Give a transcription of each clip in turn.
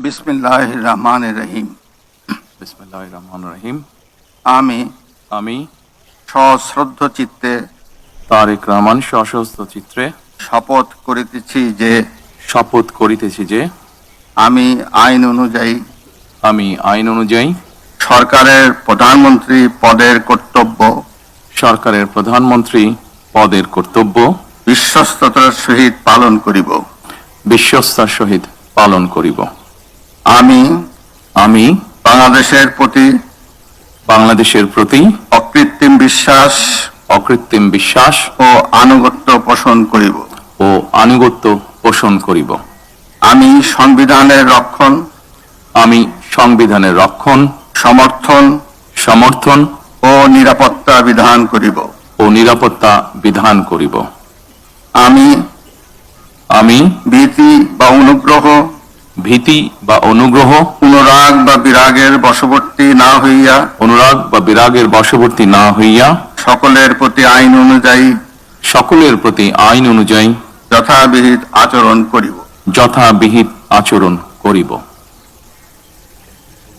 বিসমিল্লাহির রহমানির রহিম। বিসমিল্লাহির রহমানির রহিম। আমি আমি সশ্রদ্ধ চিত্তে তারেক রহমান সশস্ত্র চিত্রে শপথ করিতেছি যে আমি আইন অনুযায়ী আইন অনুযায়ী সরকারের প্রধানমন্ত্রী পদের কর্তব্য বিশ্বস্ততার সহিত পালন করিব। আমি বাংলাদেশের প্রতি অকৃত্রিম বিশ্বাস ও আনুগত্য পোষণ করিব। আমি সংবিধানের রক্ষণ, সমর্থন ও নিরাপত্তা বিধান করিব। আমি ভীতি বা অনুগ্রহ, অনুরাগ বা বিরাগের বশবর্তী না হইয়া সকলের প্রতি আইন অনুযায়ী যথাবিহিত আচরণ করিব।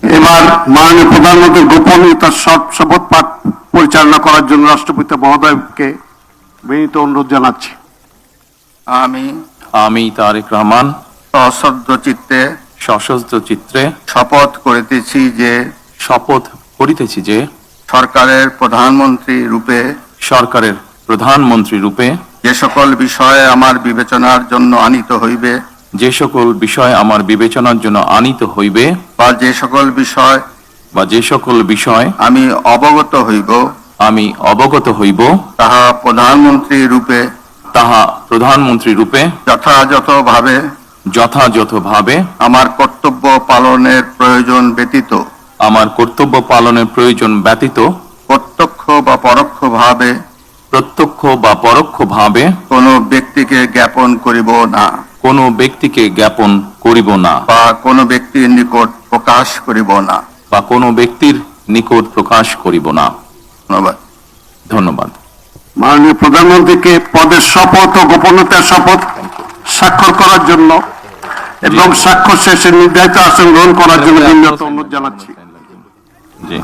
এবার মাননীয় প্রধানমন্ত্রীর গোপনীয়তার শপথ পাঠ পরিচালনা করার জন্য রাষ্ট্রপতি মহোদয়কে বিনীত অনুরোধ জানাচ্ছি। আমি তারেক রহমান সশ্রদ্ধ চিত্তে শপথ করিতেছি যে সরকারের প্রধানমন্ত্রী রূপে যে সকল বিষয় আমার বিবেচনার জন্য আনিত হইবে বা যে সকল বিষয় আমি অবগত হইব তাহা প্রধানমন্ত্রী রূপে যথাযথভাবে আমার কর্তব্য পালনের প্রয়োজন ব্যতীত প্রত্যক্ষ বা পরোক্ষভাবে কোনো ব্যক্তিকে জ্ঞাপন করিব না বা কোনো ব্যক্তির নিকট প্রকাশ করিব না। ধন্যবাদ। মাননীয় প্রধানমন্ত্রীকে পদের শপথ ও গোপনীয়তার শপথ স্বাক্ষর করার জন্য এবং স্বাক্ষর শেষে নির্ধারিত আসন গ্রহণ করার জন্য বিনীত অনুরোধ জানাচ্ছি। জি।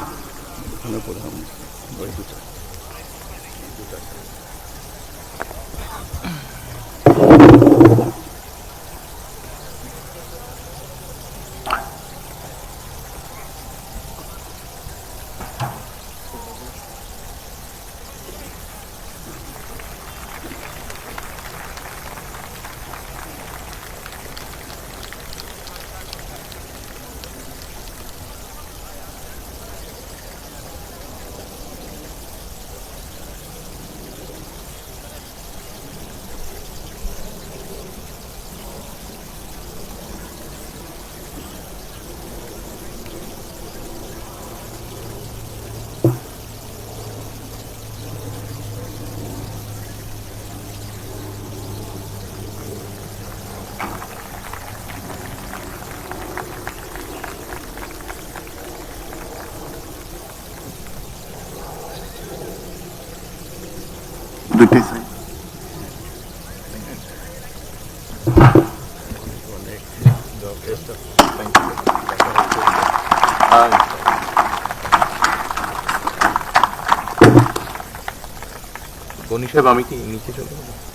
দুইটাই চাই। গনি সাহেব, আমি কি নিচে চলে যাব?